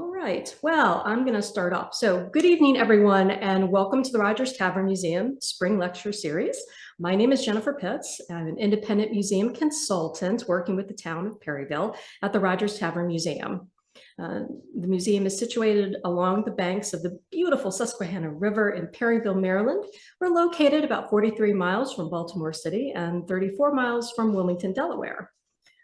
All right, well, I'm going to start off. So good evening, everyone, and welcome to the Rodgers Tavern Museum Spring Lecture Series. My name is Jennifer Pitts. I'm an independent museum consultant working with the Town of Perryville at the Rodgers Tavern Museum. The museum is situated along the banks of the beautiful Susquehanna River in Perryville, Maryland. We're located about 43 miles from Baltimore City and 34 miles from Wilmington, Delaware.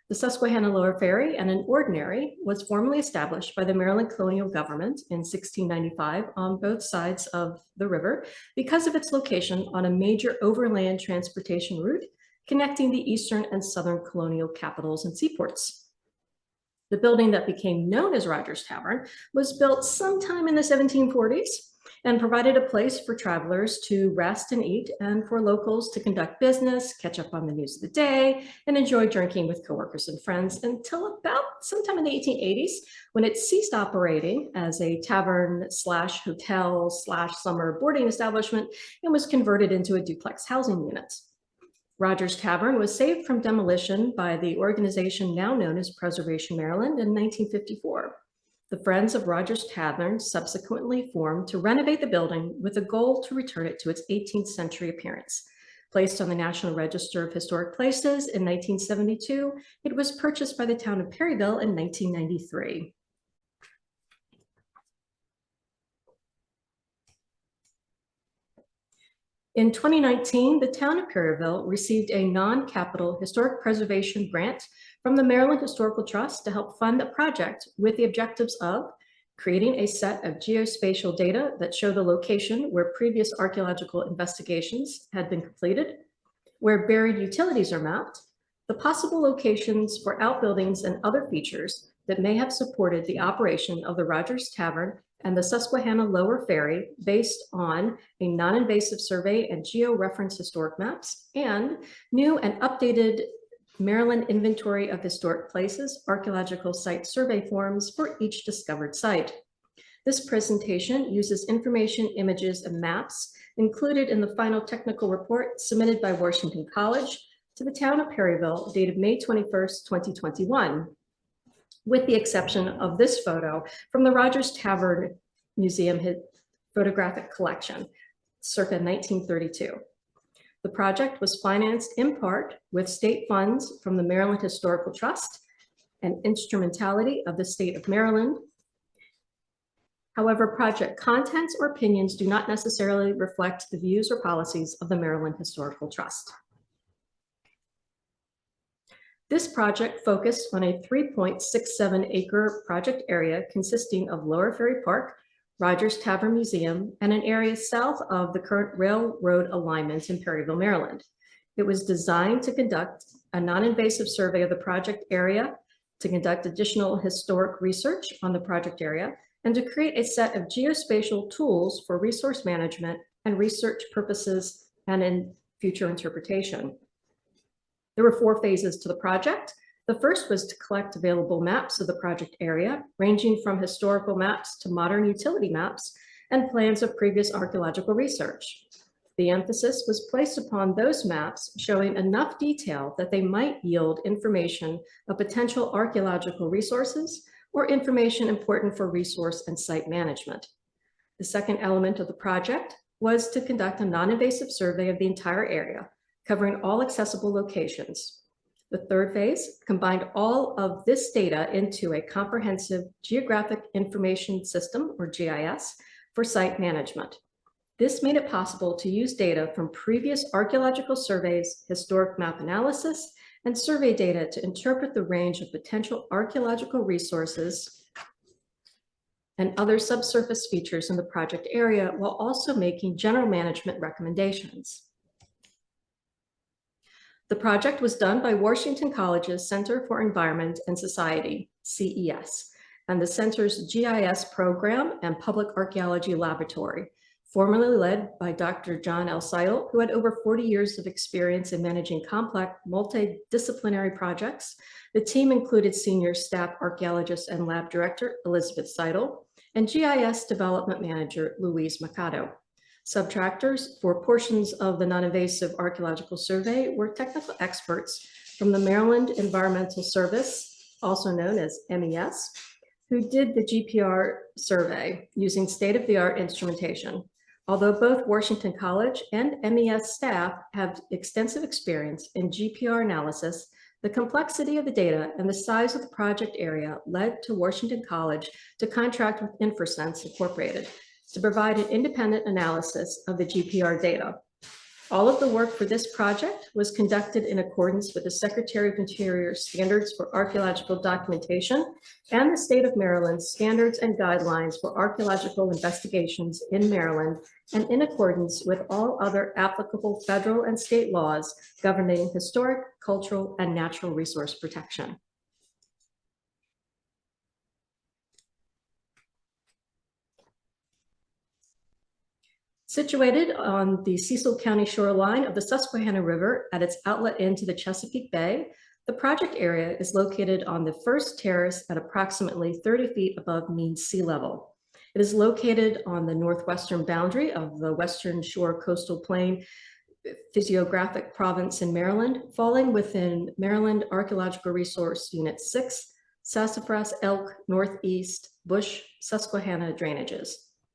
The Susquehanna Lower Ferry and an ordinary was formally established by the Maryland colonial government in 1695 on both sides of the river because of its location on a major overland transportation route connecting the eastern and southern colonial capitals and seaports. The building that became known as Rodgers Tavern was built sometime in the 1740s and provided a place for travelers to rest and eat and for locals to conduct business, catch up on the news of the day, and enjoy drinking with coworkers and friends until about sometime in the 1880s when it ceased operating as a tavern slash hotel slash summer boarding establishment and was converted into a duplex housing unit. Rodgers Tavern was saved from demolition by the organization now known as Preservation Maryland in 1954. The Friends of Rodgers Tavern subsequently formed to renovate the building with a goal to return it to its 18th century appearance. Placed on the National Register of Historic Places in 1972, it was purchased by the Town of Perryville in 1993. In 2019, the Town of Perryville received a non-capital historic preservation grant from the Maryland Historical Trust to help fund a project with the objectives of creating a set of geospatial data that show the location where previous archaeological investigations had been completed, where buried utilities are mapped, the possible locations for outbuildings and other features that may have supported the operation of the Rodgers Tavern and the Susquehanna Lower Ferry based on a non-invasive survey and geo-reference historic maps, and new and updated Maryland Inventory of Historic Places archaeological site survey forms for each discovered site. This presentation uses information, images, and maps included in the final technical report submitted by Washington College to the Town of Perryville, dated May 21st, 2021. With the exception of this photo from the Rodgers Tavern Museum photographic collection, circa 1932. The project was financed in part with state funds from the Maryland Historical Trust and instrumentality of the state of Maryland. However, project contents or opinions do not necessarily reflect the views or policies of the Maryland Historical Trust. This project focused on a 3.67 acre project area consisting of Lower Ferry Park, Rodgers Tavern Museum, and an area south of the current railroad alignment in Perryville, Maryland. It was designed to conduct a non-invasive survey of the project area, to conduct additional historic research on the project area, and to create a set of geospatial tools for resource management and research purposes and in future interpretation. There were 4 phases to the project. The first was to collect available maps of the project area, ranging from historical maps to modern utility maps and plans of previous archaeological research. The emphasis was placed upon those maps showing enough detail that they might yield information of potential archaeological resources or information important for resource and site management. The second element of the project was to conduct a non-invasive survey of the entire area, covering all accessible locations. The third phase combined all of this data into a comprehensive Geographic Information System, or GIS, for site management. This made it possible to use data from previous archaeological surveys, historic map analysis, and survey data to interpret the range of potential archaeological resources and other subsurface features in the project area, while also making general management recommendations. The project was done by Washington College's Center for Environment and Society, CES, and the center's GIS program and Public Archaeology Laboratory, formerly led by Dr. John L. Seidel, who had over 40 years of experience in managing complex multidisciplinary projects. The team included senior staff archaeologist and lab director Elizabeth Seidel and GIS development manager Louise Mercado. Subtractors for portions of the non-invasive archaeological survey were technical experts from the Maryland Environmental Service, also known as MES, who did the GPR survey using state-of-the-art instrumentation. Although both Washington College and MES staff have extensive experience in GPR analysis, the complexity of the data and the size of the project area led to Washington College to contract with InforSense Incorporated to provide an independent analysis of the GPR data. All of the work for this project was conducted in accordance with the Secretary of Interior's standards for archaeological documentation and the state of Maryland's standards and guidelines for archaeological investigations in Maryland, and in accordance with all other applicable federal and state laws governing historic, cultural, and natural resource protection. Situated on the Cecil County shoreline of the Susquehanna River at its outlet into the Chesapeake Bay, the project area is located on the first terrace at approximately 30 feet above mean sea level. It is located on the northwestern boundary of the Western Shore Coastal Plain physiographic province in Maryland, falling within Maryland Archaeological Resource Unit 6, Sassafras, Elk, Northeast, Bush, Susquehanna drainages.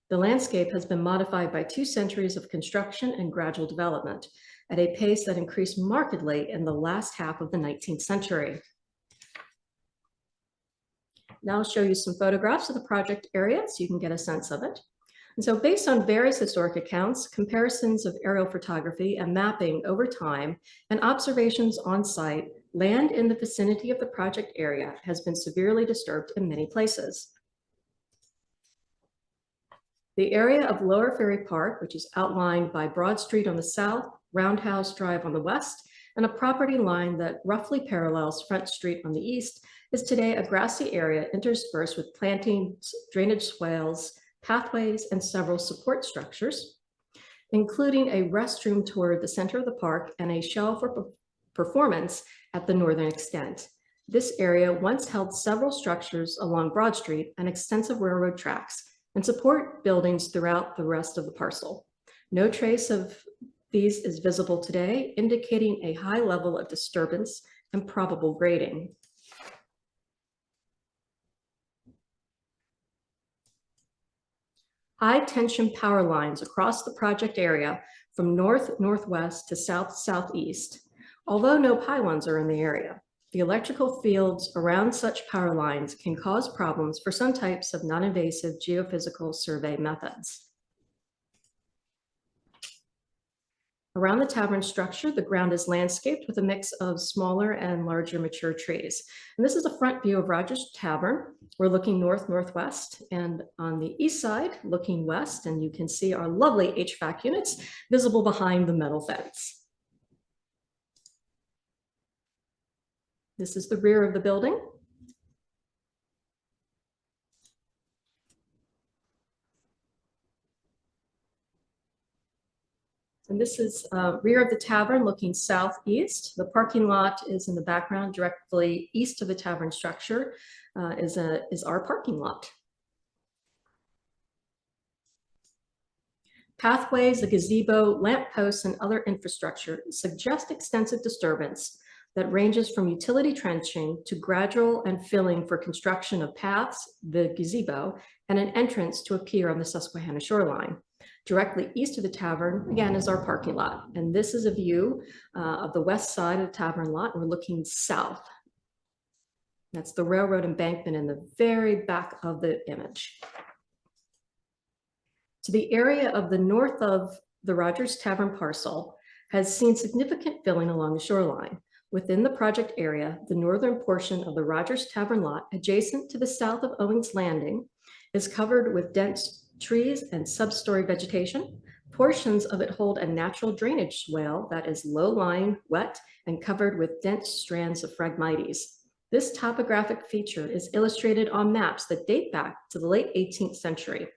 The landscape has been modified by 2 centuries of construction and gradual development at a pace that increased markedly in the last half of the 19th century. Now I'll show you some photographs of the project area so you can get a sense of it. And so based on various historic accounts, comparisons of aerial photography and mapping over time, and observations on site, land in the vicinity of the project area has been severely disturbed in many places. The area of Lower Ferry Park, which is outlined by Broad Street on the south, Roundhouse Drive on the west, and a property line that roughly parallels Front Street on the east, is today a grassy area interspersed with plantings, drainage swales, pathways, and several support structures, including a restroom toward the center of the park and a shell for performance at the northern extent. This area once held several structures along Broad Street and extensive railroad tracks, and support buildings throughout the rest of the parcel. No trace of these is visible today, indicating a high level of disturbance and probable grading. High tension power lines across the project area from north-northwest to south-southeast. Although no pylons are in the area, the electrical fields around such power lines can cause problems for some types of non-invasive geophysical survey methods. Around the tavern structure, the ground is landscaped with a mix of smaller and larger mature trees. And this is a front view of Rodgers Tavern. We're looking north-northwest, and on the east side, looking west, and you can see our lovely HVAC units visible behind the metal fence. This is the rear of the building. And this is rear of the tavern looking southeast. The parking lot is in the background directly east of the tavern structure is our parking lot. Pathways, the gazebo, lamp posts, and other infrastructure suggest extensive disturbance that ranges from utility trenching to gradual and filling for construction of paths, the gazebo, and an entrance to a pier on the Susquehanna shoreline. Directly east of the tavern, again, is our parking lot. And this is a view of the west side of the Tavern Lot. We're looking south. That's the railroad embankment in the very back of the image. So the area of the north of the Rodgers Tavern parcel has seen significant filling along the shoreline. Within the project area, the northern portion of the Rodgers Tavern Lot, adjacent to the south of Owens Landing, is covered with dense trees and substory vegetation. Portions of it hold a natural drainage swale that is low-lying, wet, and covered with dense strands of Phragmites. This topographic feature is illustrated on maps that date back to the late 18th century.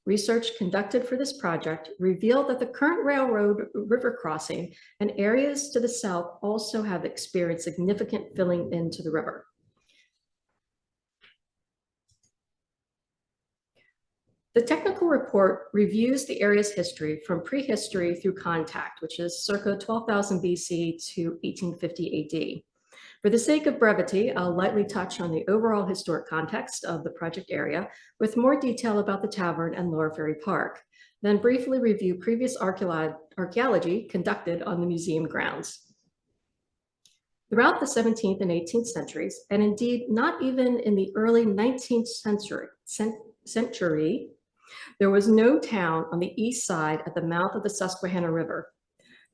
Research conducted for this project revealed that the current railroad river crossing and areas to the south also have experienced significant filling into the river. The technical report reviews the area's history from prehistory through contact, which is circa 12,000 BC to 1850 AD. For the sake of brevity, I'll lightly touch on the overall historic context of the project area with more detail about the tavern and Lower Ferry Park, then briefly review previous archaeology conducted on the museum grounds. Throughout the 17th and 18th centuries, and indeed not even in the early 19th century, there was no town on the east side at the mouth of the Susquehanna River.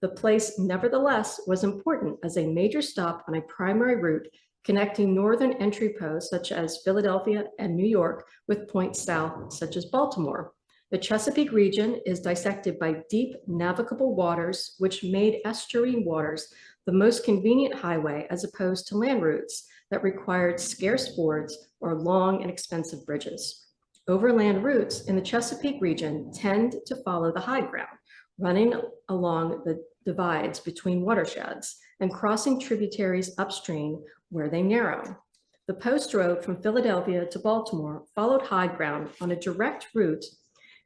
The place, nevertheless, was important as a major stop on a primary route connecting northern entry posts such as Philadelphia and New York with points south such as Baltimore. The Chesapeake region is dissected by deep navigable waters, which made estuarine waters the most convenient highway as opposed to land routes that required scarce fords or long and expensive bridges. Overland routes in the Chesapeake region tend to follow the high ground, running along the divides between watersheds and crossing tributaries upstream where they narrow. The post road from Philadelphia to Baltimore followed high ground on a direct route,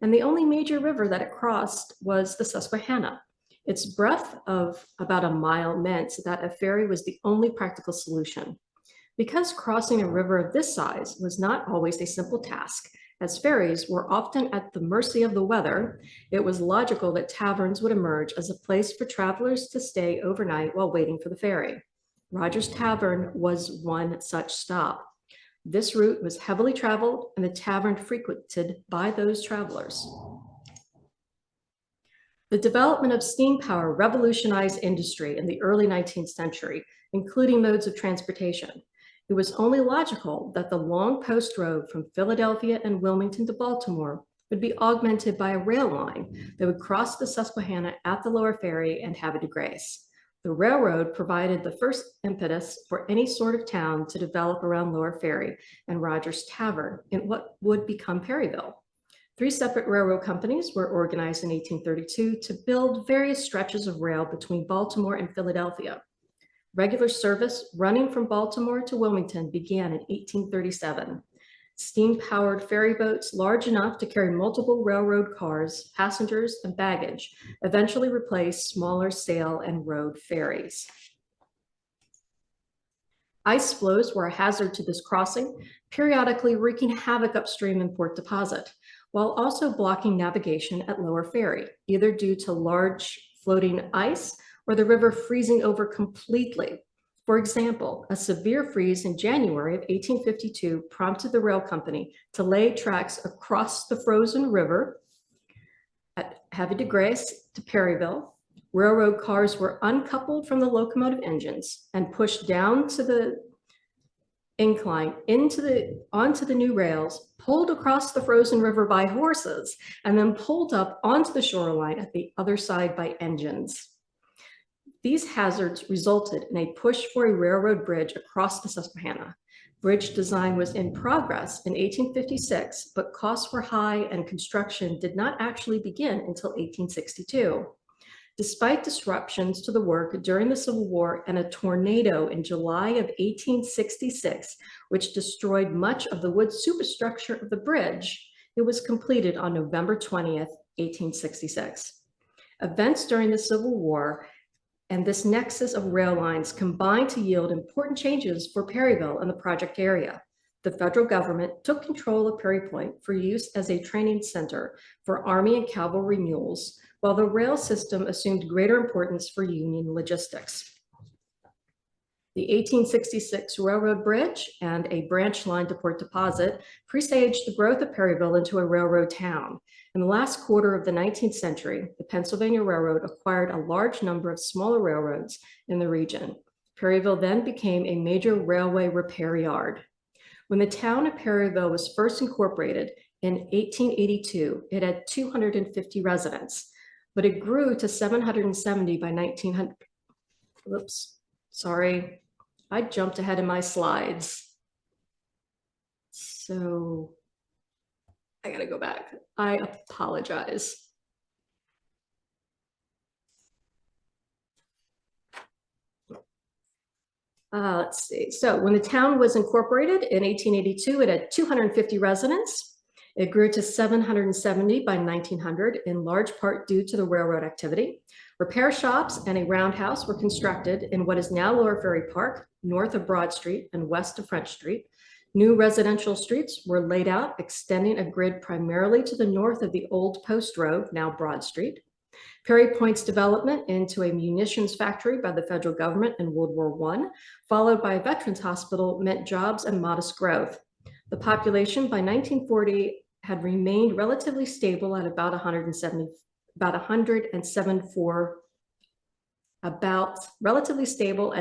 and the only major river that it crossed was the Susquehanna. Its breadth of about a mile meant that a ferry was the only practical solution. Because crossing a river of this size was not always a simple task, as ferries were often at the mercy of the weather, it was logical that taverns would emerge as a place for travelers to stay overnight while waiting for the ferry. Rodgers Tavern was one such stop. This route was heavily traveled and the tavern frequented by those travelers. The development of steam power revolutionized industry in the early 19th century, including modes of transportation. It was only logical that the long post road from Philadelphia and Wilmington to Baltimore would be augmented by a rail line that would cross the Susquehanna at the Lower Ferry and Havre de Grace. The railroad provided the first impetus for any sort of town to develop around Lower Ferry and Rodgers Tavern in what would become Perryville. 3 separate railroad companies were organized in 1832 to build various stretches of rail between Baltimore and Philadelphia. Regular service running from Baltimore to Wilmington began in 1837. Steam-powered ferry boats large enough to carry multiple railroad cars, passengers, and baggage eventually replaced smaller sail and road ferries. Ice floes were a hazard to this crossing, periodically wreaking havoc upstream in Port Deposit, while also blocking navigation at Lower Ferry, either due to large floating ice or the river freezing over completely. For example, a severe freeze in January of 1852 prompted the rail company to lay tracks across the frozen river at Havre de Grace to Perryville. Railroad cars were uncoupled from the locomotive engines and pushed down to the incline onto the new rails, pulled across the frozen river by horses, and then pulled up onto the shoreline at the other side by engines. These hazards resulted in a push for a railroad bridge across the Susquehanna. Bridge design was in progress in 1856, but costs were high and construction did not actually begin until 1862. Despite disruptions to the work during the Civil War and a tornado in July of 1866, which destroyed much of the wood superstructure of the bridge, it was completed on November 20th, 1866. Events during the Civil War and this nexus of rail lines combined to yield important changes for Perryville and the project area. The federal government took control of Perry Point for use as a training center for Army and cavalry mules, while the rail system assumed greater importance for Union logistics. The 1866 railroad bridge and a branch line to Port Deposit presaged the growth of Perryville into a railroad town. In the last quarter of the 19th century, the Pennsylvania Railroad acquired a large number of smaller railroads in the region. Perryville then became a major railway repair yard. When the town of Perryville was first incorporated in 1882, it had 250 residents, but it grew to 770 by 1900. Whoops, sorry, I jumped ahead in my slides. So I gotta go back. I apologize. Let's see. So when the town was incorporated in 1882, it had 250 residents. It grew to 770 by 1900, in large part due to the railroad activity. Repair shops and a roundhouse were constructed in what is now Lower Ferry Park, north of Broad Street and west of French Street. New residential streets were laid out, extending a grid primarily to the north of the old Post Road, now Broad Street. Perry Point's development into a munitions factory by the federal government in World War I, followed by a veterans hospital, meant jobs and modest growth. The population by 1940 had remained relatively stable at about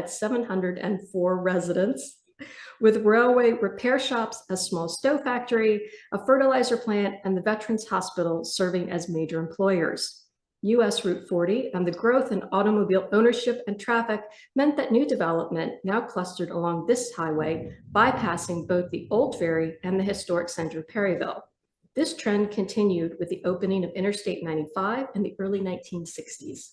704 residents, with railway repair shops, a small stove factory, a fertilizer plant, and the Veterans Hospital serving as major employers. US Route 40 and the growth in automobile ownership and traffic meant that new development now clustered along this highway, bypassing both the old ferry and the historic center of Perryville. This trend continued with the opening of Interstate 95 in the early 1960s.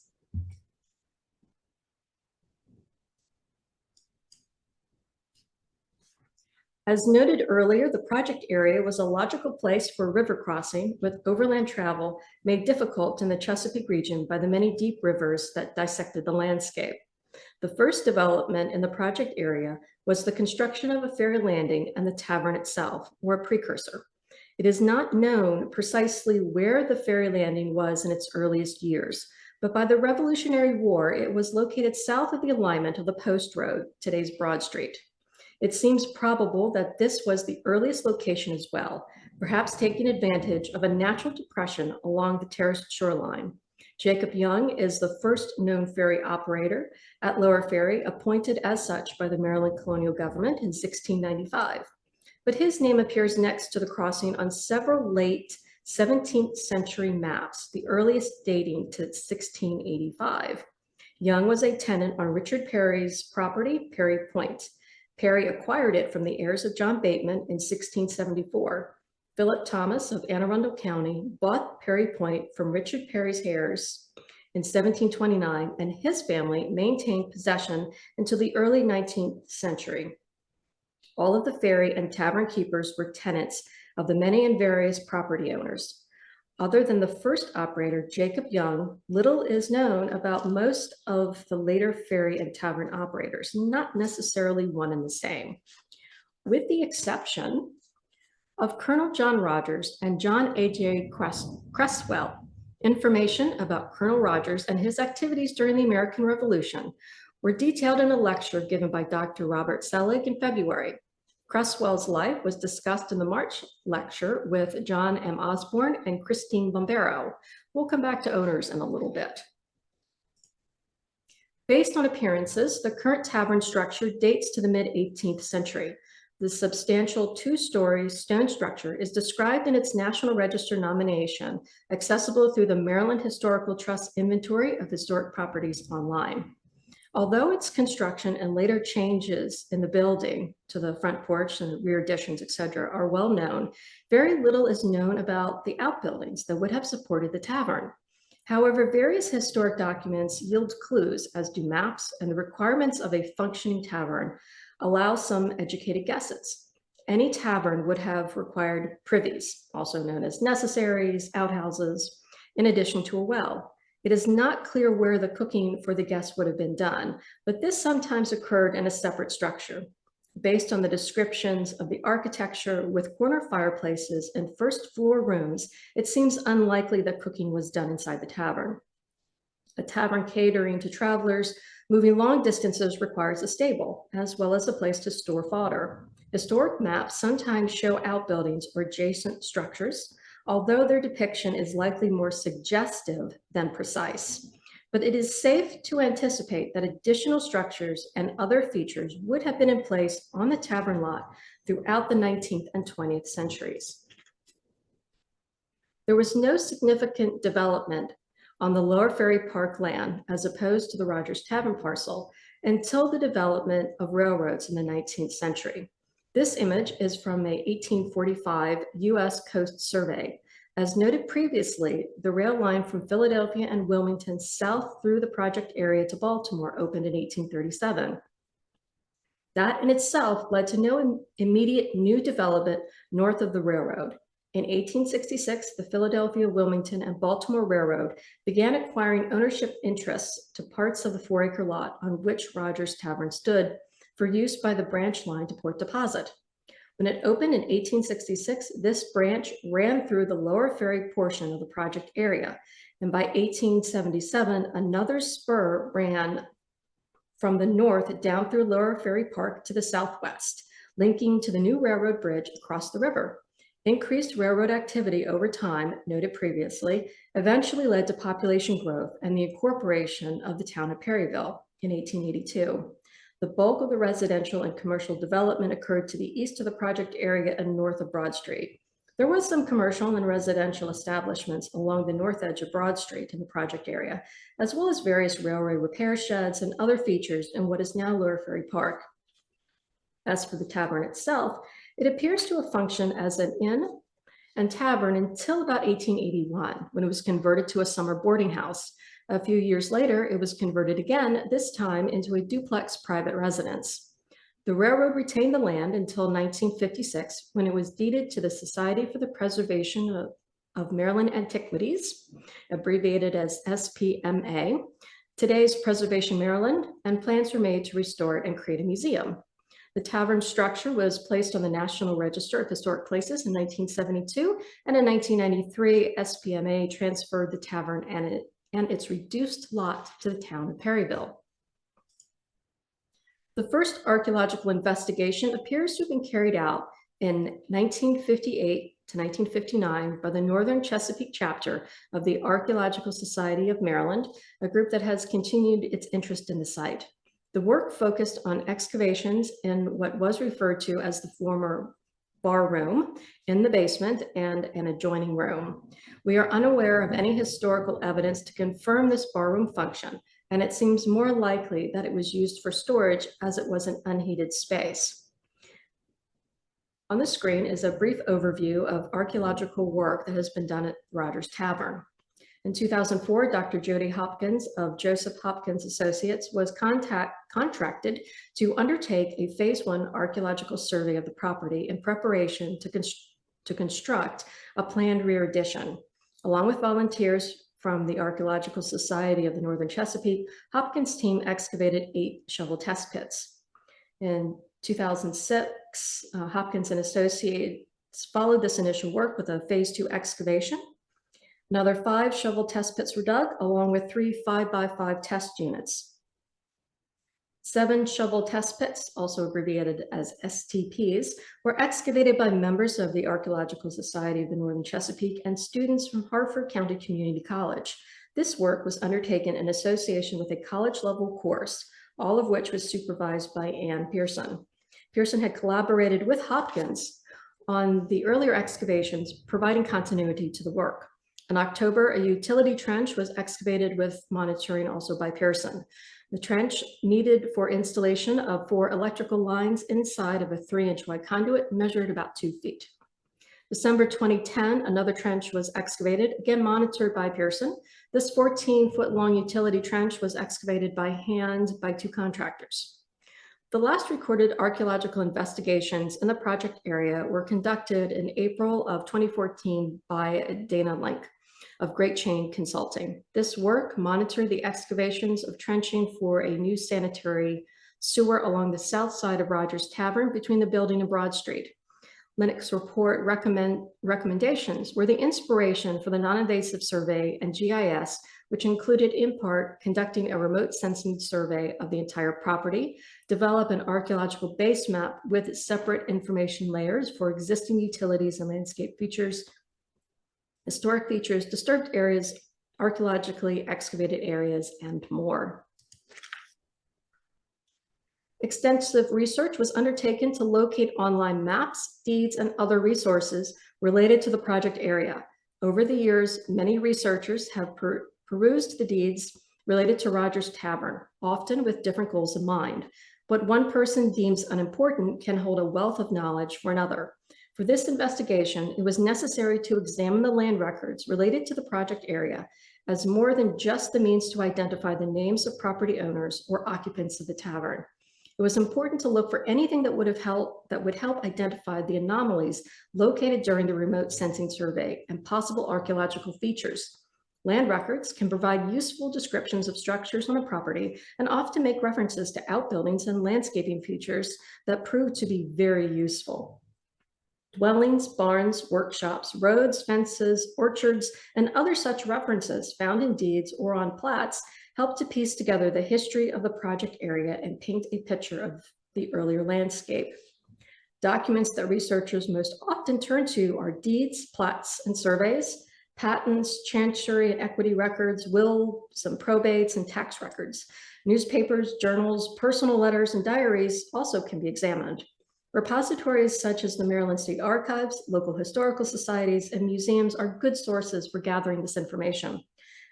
As noted earlier, the project area was a logical place for river crossing, with overland travel made difficult in the Chesapeake region by the many deep rivers that dissected the landscape. The first development in the project area was the construction of a ferry landing and the tavern itself, or a precursor. It is not known precisely where the ferry landing was in its earliest years, but by the Revolutionary War, it was located south of the alignment of the Post Road, today's Broad Street. It seems probable that this was the earliest location as well, perhaps taking advantage of a natural depression along the terraced shoreline. Jacob Young is the first known ferry operator at Lower Ferry, appointed as such by the Maryland colonial government in 1695. But his name appears next to the crossing on several late 17th century maps, the earliest dating to 1685. Young was a tenant on Richard Perry's property, Perry Point. Perry acquired it from the heirs of John Bateman in 1674. Philip Thomas of Anne Arundel County bought Perry Point from Richard Perry's heirs in 1729, and his family maintained possession until the early 19th century. All of the ferry and tavern keepers were tenants of the many and various property owners. Other than the first operator, Jacob Young, little is known about most of the later ferry and tavern operators, not necessarily one and the same. With the exception of Colonel John Rodgers and John A.J. Cresswell, information about Colonel Rodgers and his activities during the American Revolution were detailed in a lecture given by Dr. Robert Selig in February. Cresswell's life was discussed in the March lecture with John M. Osborne and Christine Bombero. We'll come back to owners in a little bit. Based on appearances, the current tavern structure dates to the mid-18th century. The substantial two-story stone structure is described in its National Register nomination, accessible through the Maryland Historical Trust Inventory of Historic Properties online. Although its construction and later changes in the building to the front porch and the rear additions, etc., are well known, very little is known about the outbuildings that would have supported the tavern. However, various historic documents yield clues, as do maps, and the requirements of a functioning tavern allow some educated guesses. Any tavern would have required privies, also known as necessaries, outhouses, in addition to a well. It is not clear where the cooking for the guests would have been done, but this sometimes occurred in a separate structure. Based on the descriptions of the architecture with corner fireplaces and first floor rooms, it seems unlikely that cooking was done inside the tavern. A tavern catering to travelers moving long distances requires a stable, as well as a place to store fodder. Historic maps sometimes show outbuildings or adjacent structures, although their depiction is likely more suggestive than precise. But it is safe to anticipate that additional structures and other features would have been in place on the tavern lot throughout the 19th and 20th centuries. There was no significant development on the Lower Ferry Park land, as opposed to the Rodgers Tavern parcel, until the development of railroads in the 19th century. This image is from a 1845 U.S. Coast Survey. As noted previously, the rail line from Philadelphia and Wilmington south through the project area to Baltimore opened in 1837. That in itself led to no immediate new development north of the railroad. In 1866, the Philadelphia, Wilmington, and Baltimore Railroad began acquiring ownership interests to parts of the 4-acre lot on which Rodgers Tavern stood for use by the branch line to Port Deposit. When it opened in 1866, this branch ran through the Lower Ferry portion of the project area, and by 1877, another spur ran from the north down through Lower Ferry Park to the southwest, linking to the new railroad bridge across the river. Increased railroad activity over time, noted previously, eventually led to population growth and the incorporation of the town of Perryville in 1882. The bulk of the residential and commercial development occurred to the east of the project area and north of Broad Street. There was some commercial and residential establishments along the north edge of Broad Street in the project area, as well as various railway repair sheds and other features in what is now Lower Ferry Park. As for the tavern itself, it appears to have functioned as an inn and tavern until about 1881, when it was converted to a summer boarding house. A few years later, it was converted again, this time into a duplex private residence. The railroad retained the land until 1956, when it was deeded to the Society for the Preservation of Maryland Antiquities, abbreviated as SPMA, today's Preservation Maryland, and plans were made to restore it and create a museum. The tavern structure was placed on the National Register of Historic Places in 1972, and in 1993, SPMA transferred the tavern and its reduced lot to the town of Perryville. The first archaeological investigation appears to have been carried out in 1958 to 1959 by the Northern Chesapeake chapter of the Archaeological Society of Maryland, a group that has continued its interest in the site. The work focused on excavations in what was referred to as the former bar room in the basement and an adjoining room. We are unaware of any historical evidence to confirm this bar room function, and it seems more likely that it was used for storage as it was an unheated space. On the screen is a brief overview of archaeological work that has been done at Rodgers Tavern. In 2004, Dr. Jody Hopkins of Joseph Hopkins Associates was contracted to undertake a Phase 1 archaeological survey of the property in preparation to construct a planned rear addition. Along with volunteers from the Archaeological Society of the Northern Chesapeake, Hopkins' team excavated 8 shovel test pits. In 2006, Hopkins and Associates followed this initial work with a Phase 2 excavation. Another 5 shovel test pits were dug, along with 3 5x5 test units. 7 shovel test pits, also abbreviated as STPs, were excavated by members of the Archaeological Society of the Northern Chesapeake and students from Harford County Community College. This work was undertaken in association with a college-level course, all of which was supervised by Ann Pearson. Pearson had collaborated with Hopkins on the earlier excavations, providing continuity to the work. In October, a utility trench was excavated with monitoring also by Pearson. The trench needed for installation of 4 electrical lines inside of a 3-inch wide conduit measured about 2 feet. December 2010, another trench was excavated, again monitored by Pearson. This 14-foot long utility trench was excavated by hand by 2 contractors. The last recorded archaeological investigations in the project area were conducted in April of 2014 by Dana Link of Great Chain Consulting. This work monitored the excavations of trenching for a new sanitary sewer along the south side of Rodgers Tavern between the building and Broad Street. Linux report recommendations were the inspiration for the non-invasive survey and GIS, which included in part conducting a remote sensing survey of the entire property, develop an archaeological base map with separate information layers for existing utilities and landscape features, historic features, disturbed areas, archaeologically excavated areas, and more. Extensive research was undertaken to locate online maps, deeds, and other resources related to the project area. Over the years, many researchers have perused the deeds related to Rodgers Tavern, often with different goals in mind. What one person deems unimportant can hold a wealth of knowledge for another. For this investigation, it was necessary to examine the land records related to the project area as more than just the means to identify the names of property owners or occupants of the tavern. It was important to look for anything that would help identify the anomalies located during the remote sensing survey and possible archaeological features. Land records can provide useful descriptions of structures on a property and often make references to outbuildings and landscaping features that prove to be very useful. Dwellings, barns, workshops, roads, fences, orchards, and other such references found in deeds or on plats help to piece together the history of the project area and paint a picture of the earlier landscape. Documents that researchers most often turn to are deeds, plats, and surveys, patents, chancery and equity records, wills, some probates, and tax records. Newspapers, journals, personal letters, and diaries also can be examined. Repositories such as the Maryland State Archives, local historical societies, and museums are good sources for gathering this information.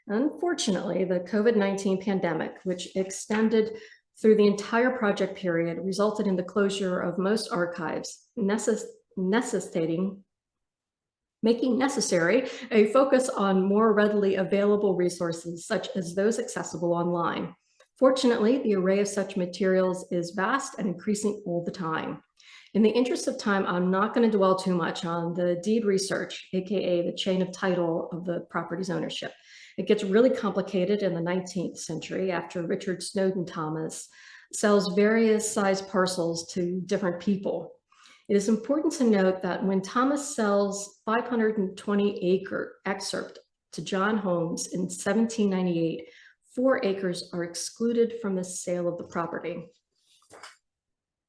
Unfortunately, the COVID-19 pandemic, which extended through the entire project period, resulted in the closure of most archives, making necessary a focus on more readily available resources, such as those accessible online. Fortunately, the array of such materials is vast and increasing all the time. In the interest of time, I'm not going to dwell too much on the deed research, aka the chain of title of the property's ownership. It gets really complicated in the 19th century after Richard Snowden Thomas sells various size parcels to different people. It is important to note that when Thomas sells 520-acre excerpt to John Holmes in 1798, 4 acres are excluded from the sale of the property.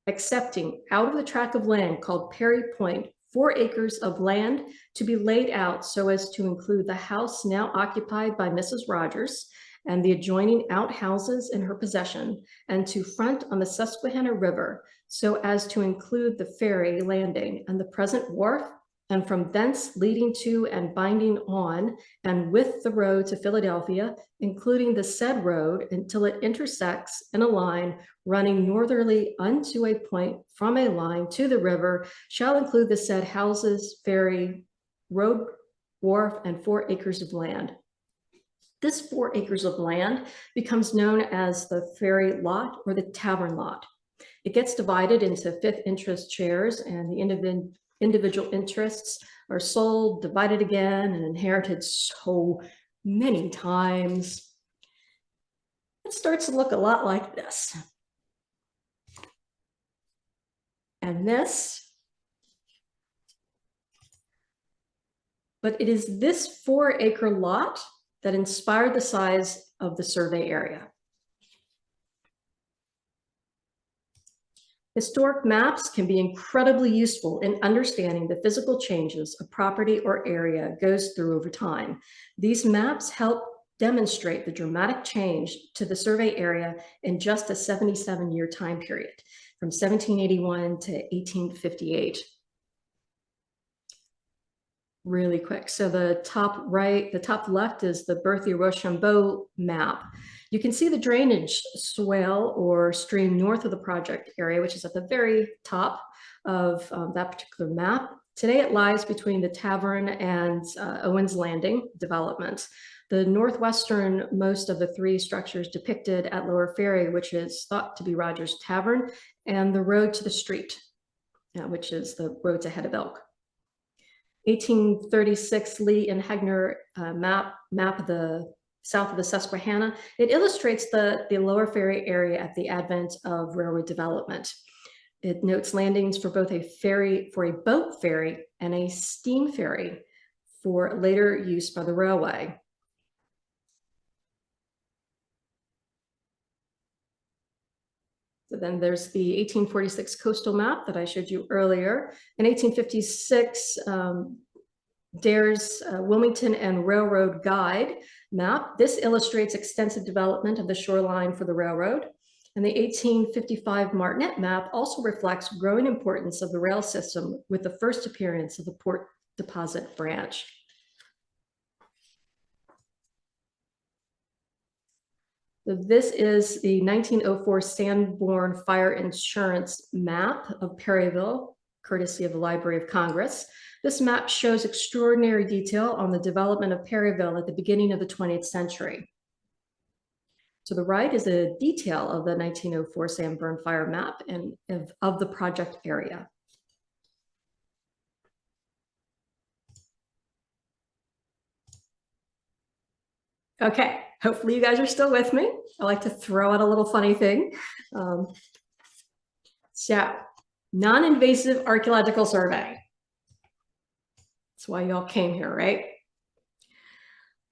Accepting out of the tract of land called Perry Point, 4 acres of land to be laid out so as to include the house now occupied by Mrs. Rodgers and the adjoining outhouses in her possession, and to front on the Susquehanna River so as to include the ferry landing and the present wharf, and from thence leading to and binding on and with the road to Philadelphia, including the said road until it intersects in a line running northerly unto a point from a line to the river, shall include the said houses, ferry, road, wharf, and 4 acres of land. This 4 acres of land becomes known as the ferry lot or the tavern lot. It gets divided into fifth interest shares, and the individual interests are sold, divided again, and inherited so many times. It starts to look a lot like this. And this, but it is this 4-acre lot that inspired the size of the survey area. Historic maps can be incredibly useful in understanding the physical changes a property or area goes through over time. These maps help demonstrate the dramatic change to the survey area in just a 77-year time period, from 1781 to 1858. Really quick. So the top left is the Berthier-Rochambeau map. You can see the drainage swale or stream north of the project area, which is at the very top of that particular map. Today it lies between the Tavern and Owens Landing development. The northwesternmost of the 3 structures depicted at Lower Ferry, which is thought to be Rodgers Tavern, and the road to the street, which is the road to Head of Elk. 1836 Lee and Hegner map of the south of the Susquehanna. It illustrates the Lower Ferry area at the advent of railroad development. It notes landings for both a boat ferry and a steam ferry for later use by the railway. So then there's the 1846 coastal map that I showed you earlier. In 1856, Dare's Wilmington and Railroad Guide map. This illustrates extensive development of the shoreline for the railroad. And the 1855 Martinet map also reflects growing importance of the rail system with the first appearance of the Port Deposit Branch. So this is the 1904 Sanborn Fire Insurance map of Perryville, courtesy of the Library of Congress. This map shows extraordinary detail on the development of Perryville at the beginning of the 20th century. To the right is a detail of the 1904 Sanborn fire map and of the project area. Okay, hopefully you guys are still with me. I like to throw out a little funny thing. So, non-invasive archaeological survey. That's why y'all came here, right?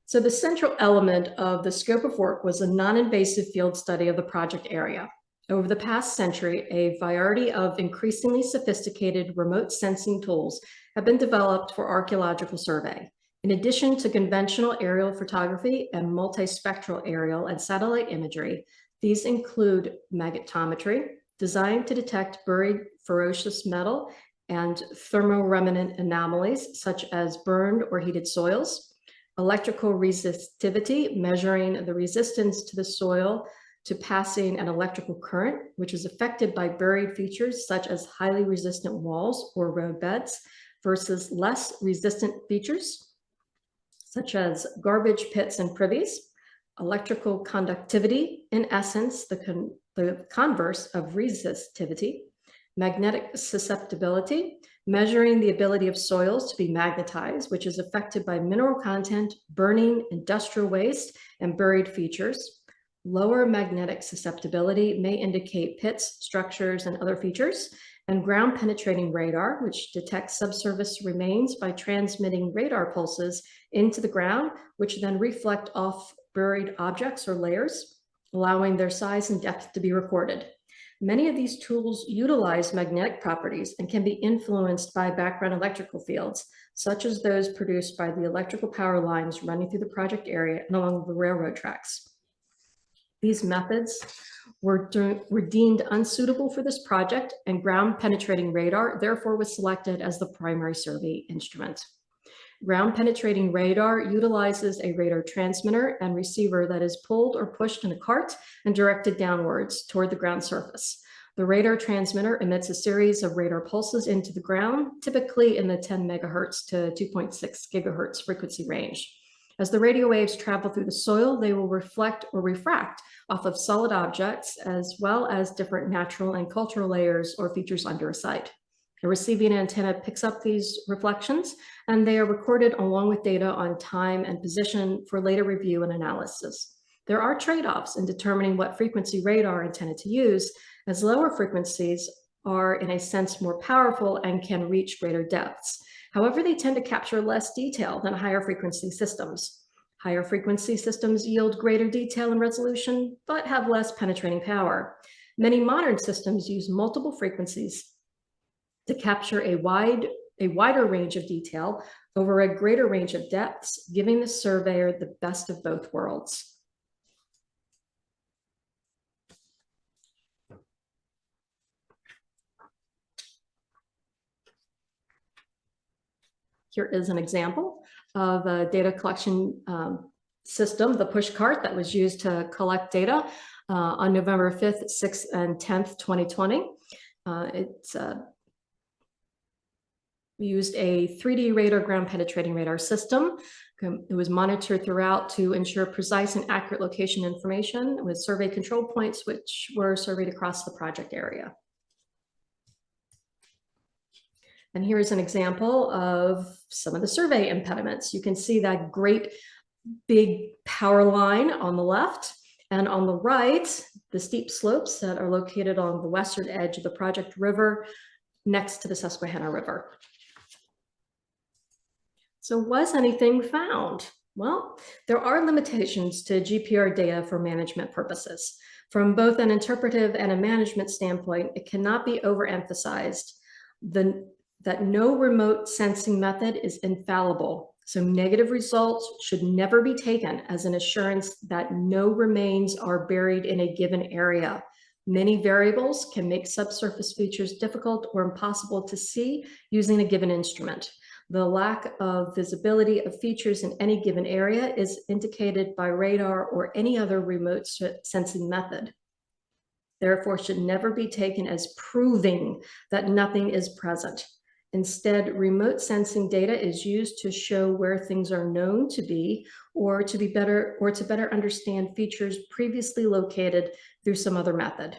So the central element of the scope of work was a non-invasive field study of the project area. Over the past century, a variety of increasingly sophisticated remote sensing tools have been developed for archaeological survey. In addition to conventional aerial photography and multispectral aerial and satellite imagery, these include magnetometry, designed to detect buried ferocious metal and thermoremnant anomalies such as burned or heated soils, electrical resistivity, measuring the resistance to the soil to passing an electrical current, which is affected by buried features such as highly resistant walls or road beds versus less resistant features, such as garbage pits and privies, electrical conductivity, in essence, the converse of resistivity, magnetic susceptibility, measuring the ability of soils to be magnetized, which is affected by mineral content, burning, industrial waste, and buried features. Lower magnetic susceptibility may indicate pits, structures, and other features, and ground penetrating radar, which detects subsurface remains by transmitting radar pulses into the ground, which then reflect off buried objects or layers, allowing their size and depth to be recorded. Many of these tools utilize magnetic properties and can be influenced by background electrical fields, such as those produced by the electrical power lines running through the project area and along the railroad tracks. These methods were deemed unsuitable for this project, and ground penetrating radar therefore was selected as the primary survey instrument. Ground penetrating radar utilizes a radar transmitter and receiver that is pulled or pushed in a cart and directed downwards toward the ground surface. The radar transmitter emits a series of radar pulses into the ground, typically in the 10 megahertz to 2.6 gigahertz frequency range. As the radio waves travel through the soil, they will reflect or refract off of solid objects, as well as different natural and cultural layers or features under a site. A receiving antenna picks up these reflections, and they are recorded along with data on time and position for later review and analysis. There are trade-offs in determining what frequency radar antenna to use, as lower frequencies are, in a sense, more powerful and can reach greater depths. However, they tend to capture less detail than higher frequency systems. Higher frequency systems yield greater detail and resolution, but have less penetrating power. Many modern systems use multiple frequencies to capture a wider range of detail over a greater range of depths, giving the surveyor the best of both worlds. Here is an example of a data collection system, the push cart that was used to collect data on November 5th, 6th, and 10th, 2020. We used a 3D radar ground penetrating radar system. It was monitored throughout to ensure precise and accurate location information with survey control points, which were surveyed across the project area. And here's an example of some of the survey impediments. You can see that great big power line on the left, and on the right, the steep slopes that are located on the western edge of the project river next to the Susquehanna River. So was anything found? Well, there are limitations to GPR data for management purposes. From both an interpretive and a management standpoint, it cannot be overemphasized that no remote sensing method is infallible. So negative results should never be taken as an assurance that no remains are buried in a given area. Many variables can make subsurface features difficult or impossible to see using a given instrument. The lack of visibility of features in any given area is indicated by radar or any other remote sensing method. Therefore, should never be taken as proving that nothing is present. Instead, remote sensing data is used to show where things are known to be, or to better understand features previously located through some other method.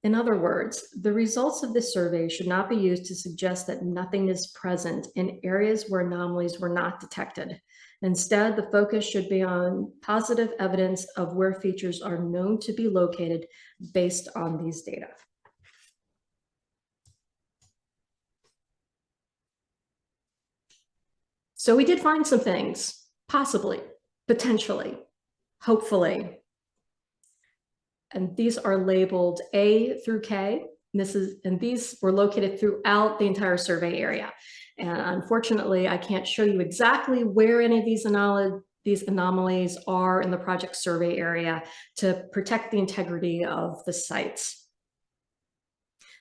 In other words, the results of this survey should not be used to suggest that nothing is present in areas where anomalies were not detected. Instead, the focus should be on positive evidence of where features are known to be located based on these data. So we did find some things, possibly, potentially, hopefully. And these are labeled A through K. And these were located throughout the entire survey area. And unfortunately, I can't show you exactly where any of these anomalies are in the project survey area to protect the integrity of the sites.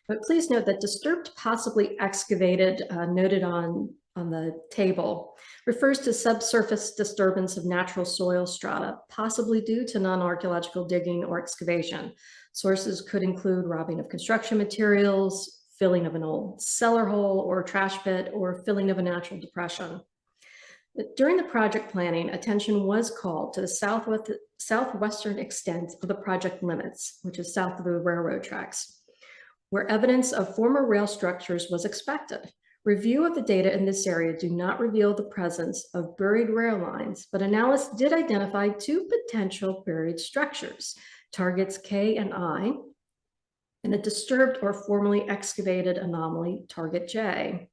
But please note that disturbed, possibly excavated, noted on the table, refers to subsurface disturbance of natural soil strata, possibly due to non-archaeological digging or excavation. Sources could include robbing of construction materials, filling of an old cellar hole or trash pit, or filling of a natural depression. During the project planning, attention was called to the southwestern extent of the project limits, which is south of the railroad tracks, where evidence of former rail structures was expected. Review of the data in this area do not reveal the presence of buried rail lines, but analysis did identify two potential buried structures, targets K and I, and a disturbed or formerly excavated anomaly, target J.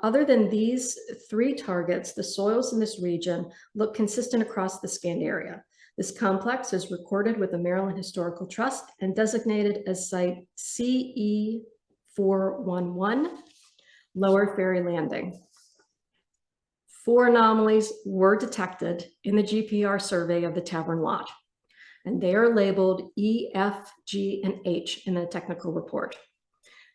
Other than these three targets, the soils in this region look consistent across the scanned area. This complex is recorded with the Maryland Historical Trust and designated as site CE411, Lower Ferry Landing. 4 anomalies were detected in the GPR survey of the Tavern Lot, and they are labeled E, F, G, and H in the technical report.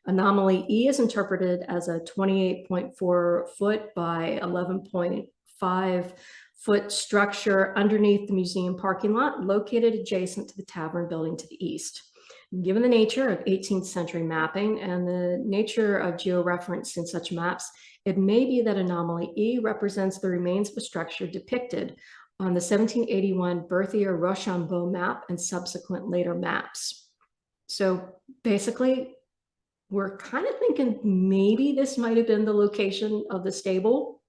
Anomaly E is interpreted as a 28.4 foot by 11.5 foot structure underneath the museum parking lot, located adjacent to the tavern building to the east. Given the nature of 18th century mapping and the nature of georeference in such maps, it may be that anomaly E represents the remains of a structure depicted on the 1781 Berthier-Rochambeau map and subsequent later maps. So basically, we're kind of thinking maybe this might have been the location of the stable,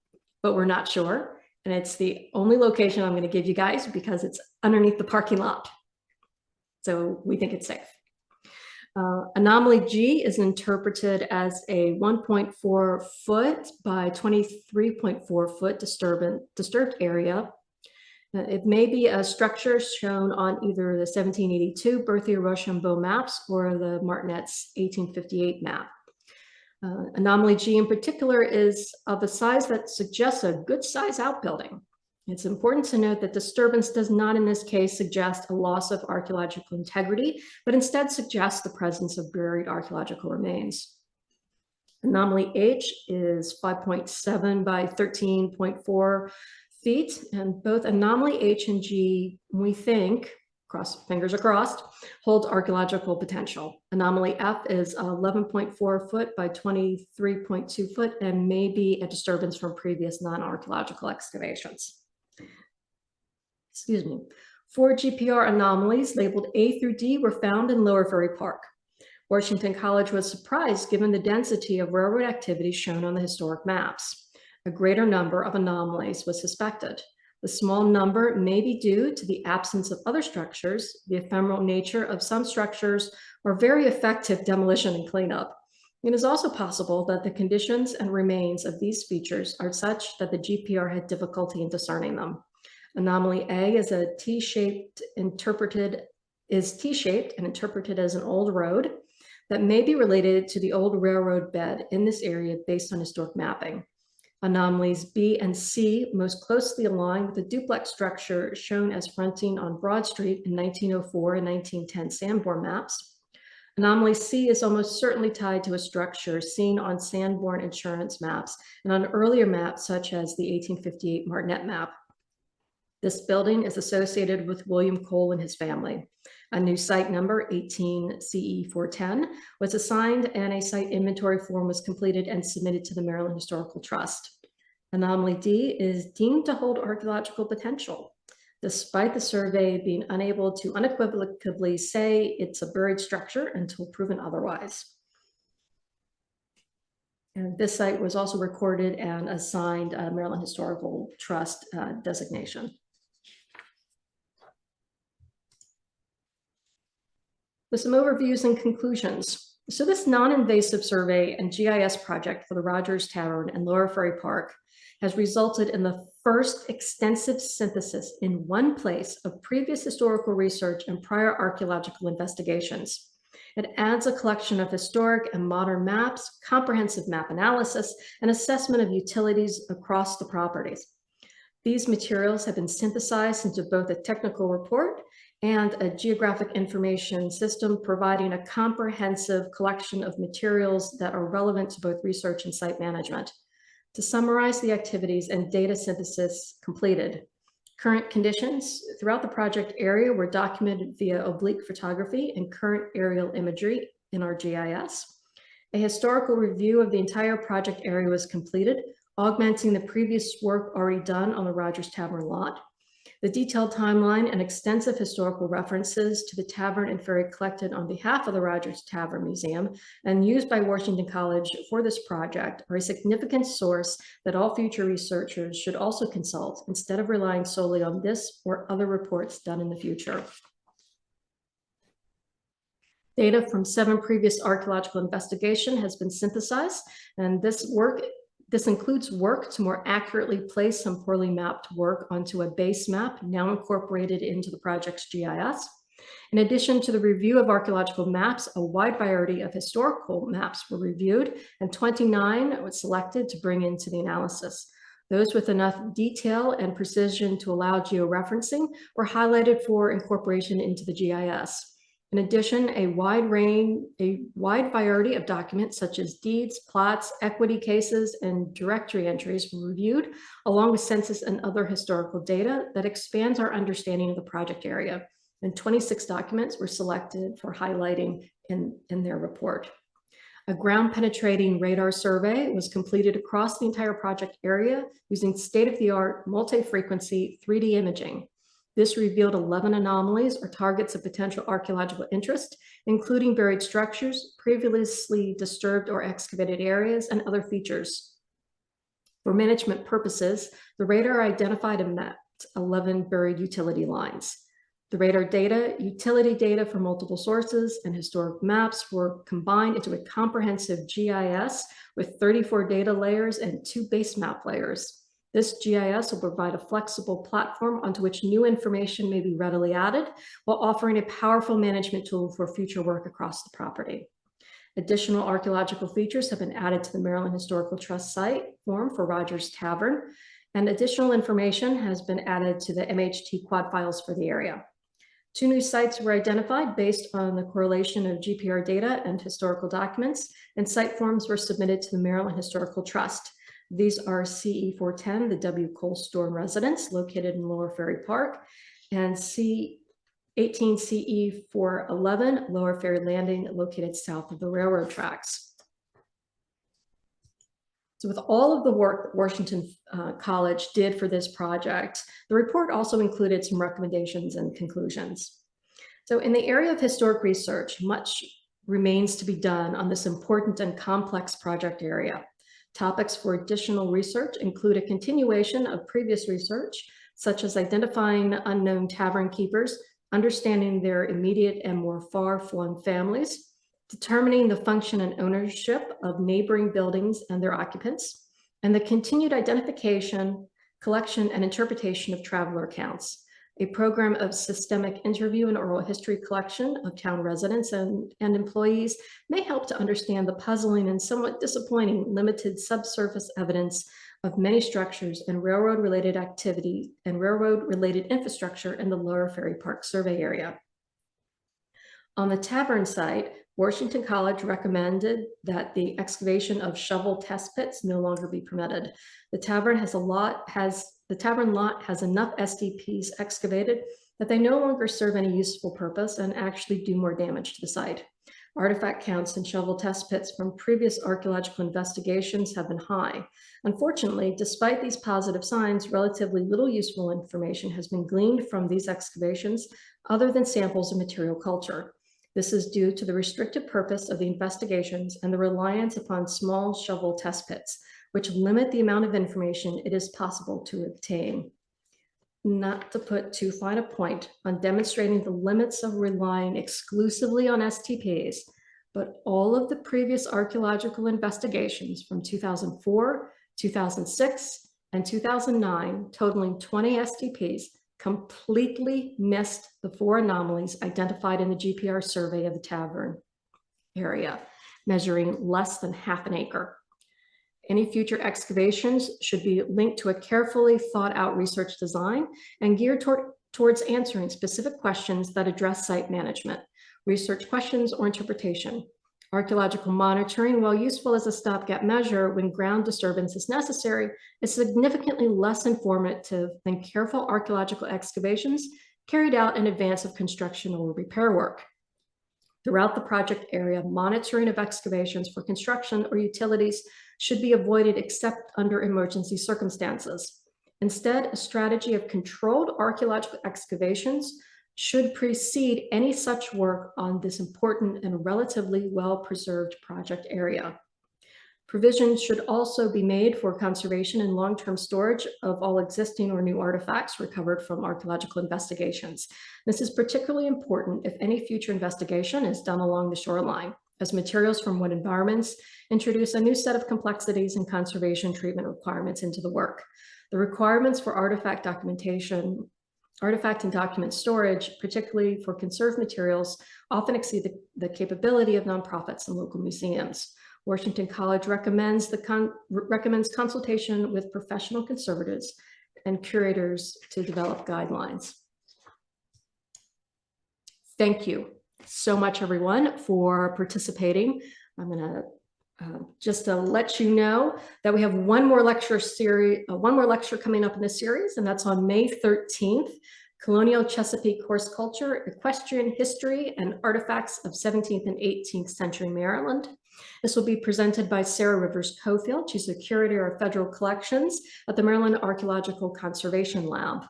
but we're not sure. And it's the only location I'm going to give you guys because it's underneath the parking lot. So we think it's safe. Anomaly G is interpreted as a 1.4 foot by 23.4 foot disturbed area. It may be a structure shown on either the 1782 Berthier-Rochambeau maps or the Martinet's 1858 map. Anomaly G in particular is of a size that suggests a good size outbuilding. It's important to note that disturbance does not in this case suggest a loss of archaeological integrity, but instead suggests the presence of buried archaeological remains. Anomaly H is 5.7 by 13.4 feet, and both anomaly H and G, we think, fingers are crossed, hold archaeological potential. Anomaly F is 11.4 foot by 23.2 foot and may be a disturbance from previous non-archaeological excavations. Excuse me. 4 GPR anomalies labeled A through D were found in Lower Ferry Park. Washington College was surprised given the density of railroad activity shown on the historic maps. A greater number of anomalies was suspected. The small number may be due to the absence of other structures, the ephemeral nature of some structures, or very effective demolition and cleanup. It is also possible that the conditions and remains of these features are such that the GPR had difficulty in discerning them. Anomaly A is T-shaped and interpreted as an old road that may be related to the old railroad bed in this area based on historic mapping. Anomalies B and C most closely align with the duplex structure shown as fronting on Broad Street in 1904 and 1910 Sanborn maps. Anomaly C is almost certainly tied to a structure seen on Sanborn insurance maps and on earlier maps such as the 1858 Martinet map. This building is associated with William Cole and his family. A new site number 18 CE 410 was assigned and a site inventory form was completed and submitted to the Maryland Historical Trust. Anomaly D is deemed to hold archaeological potential, despite the survey being unable to unequivocally say it's a buried structure until proven otherwise. And this site was also recorded and assigned a Maryland Historical Trust designation. With some overviews and conclusions. So this non-invasive survey and GIS project for the Rodgers Tavern and Lower Ferry Park has resulted in the first extensive synthesis in one place of previous historical research and prior archaeological investigations. It adds a collection of historic and modern maps, comprehensive map analysis, and assessment of utilities across the properties. These materials have been synthesized into both a technical report and a geographic information system, providing a comprehensive collection of materials that are relevant to both research and site management. To summarize the activities and data synthesis completed, current conditions throughout the project area were documented via oblique photography and current aerial imagery in our GIS. A historical review of the entire project area was completed, augmenting the previous work already done on the Rodgers Tavern lot. The detailed timeline and extensive historical references to the tavern and ferry collected on behalf of the Rodgers Tavern Museum and used by Washington College for this project are a significant source that all future researchers should also consult instead of relying solely on this or other reports done in the future. Data from 7 previous archaeological investigations has been synthesized, and this includes work to more accurately place some poorly mapped work onto a base map now incorporated into the project's GIS. In addition to the review of archaeological maps, a wide variety of historical maps were reviewed and 29 were selected to bring into the analysis. Those with enough detail and precision to allow georeferencing were highlighted for incorporation into the GIS. In addition, a wide variety of documents such as deeds, plots, equity cases, and directory entries were reviewed, along with census and other historical data that expands our understanding of the project area. And 26 documents were selected for highlighting in their report. A ground penetrating radar survey was completed across the entire project area using state-of-the-art multi-frequency 3D imaging. This revealed 11 anomalies or targets of potential archaeological interest, including buried structures, previously disturbed or excavated areas, and other features. For management purposes, the radar identified and mapped 11 buried utility lines. The radar data, utility data from multiple sources, and historic maps were combined into a comprehensive GIS with 34 data layers and 2 base map layers. This GIS will provide a flexible platform onto which new information may be readily added, while offering a powerful management tool for future work across the property. Additional archaeological features have been added to the Maryland Historical Trust site form for Rodgers Tavern, and additional information has been added to the MHT quad files for the area. 2 new sites were identified based on the correlation of GPR data and historical documents, and site forms were submitted to the Maryland Historical Trust. These are CE 410, the W. Cole Storm residence located in Lower Ferry Park, and C18 CE 411, Lower Ferry Landing located south of the railroad tracks. So with all of the work that Washington College did for this project, the report also included some recommendations and conclusions. So in the area of historic research, much remains to be done on this important and complex project area. Topics for additional research include a continuation of previous research, such as identifying unknown tavern keepers, understanding their immediate and more far-flung families, determining the function and ownership of neighboring buildings and their occupants, and the continued identification, collection, and interpretation of traveler accounts. A program of systemic interview and oral history collection of town residents and employees may help to understand the puzzling and somewhat disappointing limited subsurface evidence of many structures and railroad-related activity and railroad-related infrastructure in the Lower Ferry Park survey area. On the tavern site, Washington College recommended that the excavation of shovel test pits no longer be permitted. The tavern lot has enough STPs excavated that they no longer serve any useful purpose and actually do more damage to the site. Artifact counts and shovel test pits from previous archaeological investigations have been high. Unfortunately, despite these positive signs, relatively little useful information has been gleaned from these excavations other than samples of material culture. This is due to the restricted purpose of the investigations and the reliance upon small shovel test pits, which limit the amount of information it is possible to obtain. Not to put too fine a point on demonstrating the limits of relying exclusively on STPs, but all of the previous archaeological investigations from 2004, 2006, and 2009, totaling 20 STPs, completely missed the 4 anomalies identified in the GPR survey of the Tavern area, measuring less than half an acre. Any future excavations should be linked to a carefully thought out research design and geared towards answering specific questions that address site management, research questions, or interpretation. Archaeological monitoring, while useful as a stopgap measure when ground disturbance is necessary, is significantly less informative than careful archaeological excavations carried out in advance of construction or repair work. Throughout the project area, monitoring of excavations for construction or utilities should be avoided except under emergency circumstances. Instead, a strategy of controlled archaeological excavations should precede any such work on this important and relatively well-preserved project area. Provisions should also be made for conservation and long-term storage of all existing or new artifacts recovered from archaeological investigations. This is particularly important if any future investigation is done along the shoreline, as materials from wet environments introduce a new set of complexities and conservation treatment requirements into the work. The requirements for artifact documentation, artifact and document storage, particularly for conserved materials, often exceed the capability of nonprofits and local museums. Washington College recommends consultation with professional conservators and curators to develop guidelines. Thank you so much, everyone, for participating. I'm going to just to let you know that we have one more lecture coming up in this series, and that's on May 13th. Colonial Chesapeake Horse Culture, Equestrian History, and Artifacts of 17th and 18th Century Maryland. This will be presented by Sarah Rivers Cofield. She's the Curator of Federal Collections at the Maryland Archaeological Conservation Lab.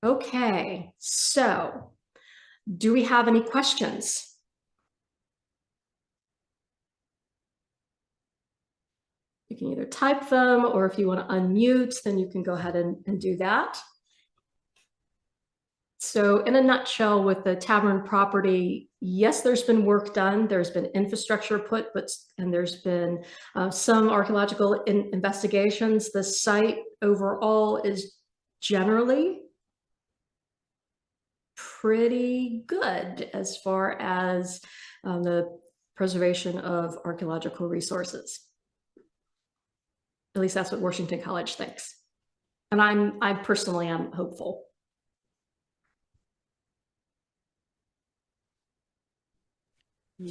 Okay, so do we have any questions? You can either type them, or if you want to unmute, then you can go ahead and do that. So in a nutshell, with the Tavern property, yes, there's been work done. There's been infrastructure put, and there's been some archaeological investigations. The site overall is generally pretty good as far as the preservation of archaeological resources. At least that's what Washington College thinks. And I personally am hopeful.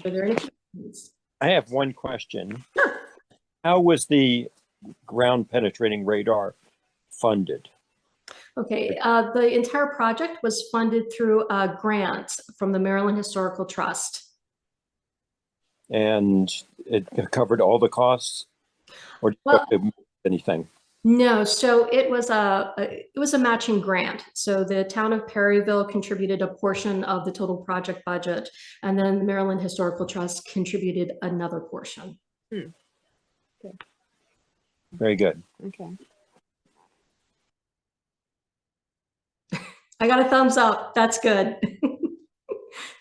Are there any questions? I have one question. Sure. How was the ground penetrating radar funded? Okay, the entire project was funded through a grant from the Maryland Historical Trust. And it covered all the costs? Or did you have to move anything? No, so it was a matching grant. So the Town of Perryville contributed a portion of the total project budget, and then the Maryland Historical Trust contributed another portion. Okay. Very good. Okay. I got a thumbs up. That's good.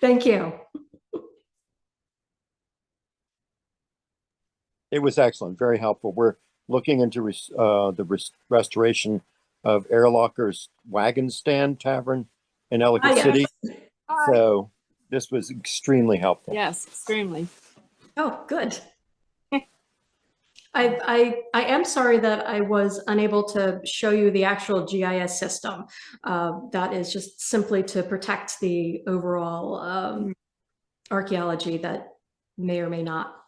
Thank you. It was excellent, very helpful. We're looking into the restoration of Airlocker's Wagon Stand Tavern in Ellicott City. So this was extremely helpful. Yes, extremely. Oh, good. I am sorry that I was unable to show you the actual GIS system. That is just simply to protect the overall archaeology that may or may not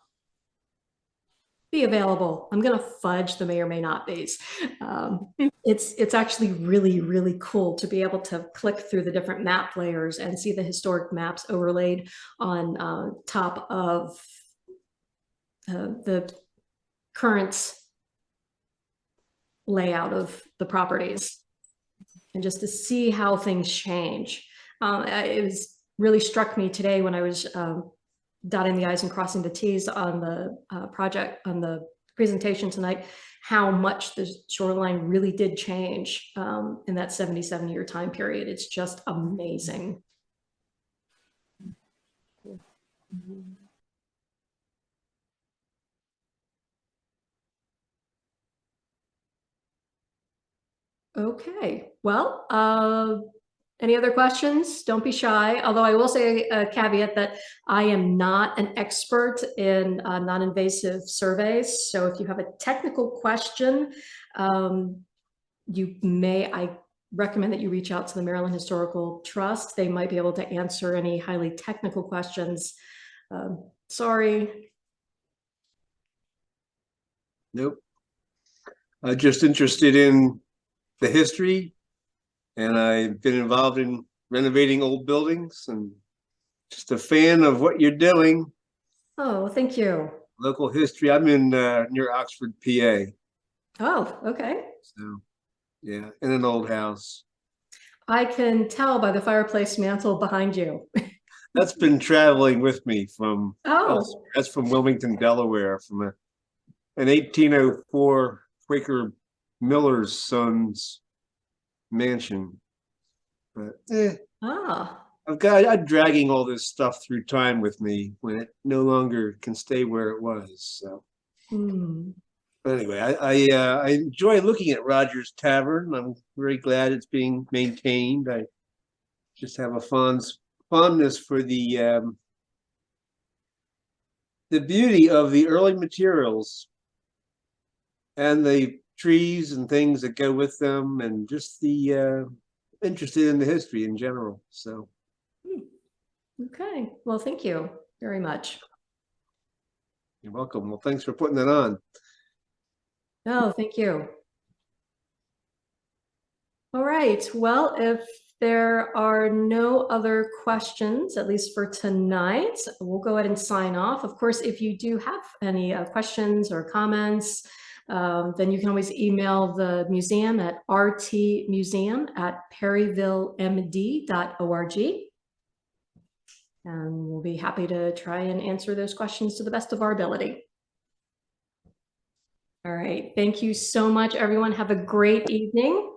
be available. I'm going to fudge the may or may not be's. It's actually really, really cool to be able to click through the different map layers and see the historic maps overlaid on top of the current layout of the properties, and just to see how things change. It was really struck me today when I was dotting the I's and crossing the T's on the project, on the presentation tonight, how much the shoreline really did change in that 77-year time period. It's just amazing. Okay, well, any other questions? Don't be shy. Although I will say a caveat that I am not an expert in non-invasive surveys. So if you have a technical question, I recommend that you reach out to the Maryland Historical Trust. They might be able to answer any highly technical questions. Sorry. Nope. I'm just interested in the history, and I've been involved in renovating old buildings, and just a fan of what you're doing. Oh, thank you. Local history. I'm in near Oxford, PA. Oh, okay. So, yeah, in an old house. I can tell by the fireplace mantle behind you. That's been traveling with me from. Oh, that's from Wilmington, Delaware, from an 1804 Quaker miller's son's mansion. But I'm dragging all this stuff through time with me when it no longer can stay where it was. So but anyway, I enjoy looking at Rodgers Tavern. I'm very glad it's being maintained. I just have a fondness for the beauty of the early materials and the trees and things that go with them, and just the interested in the history in general. So okay. Well, thank you very much. You're welcome. Well, thanks for putting that on. Oh, thank you. All right. Well, if there are no other questions, at least for tonight, we'll go ahead and sign off. Of course, if you do have any questions or comments, then you can always email the museum at rtmuseum@perryvillemd.org. And we'll be happy to try and answer those questions to the best of our ability. All right. Thank you so much, everyone. Have a great evening.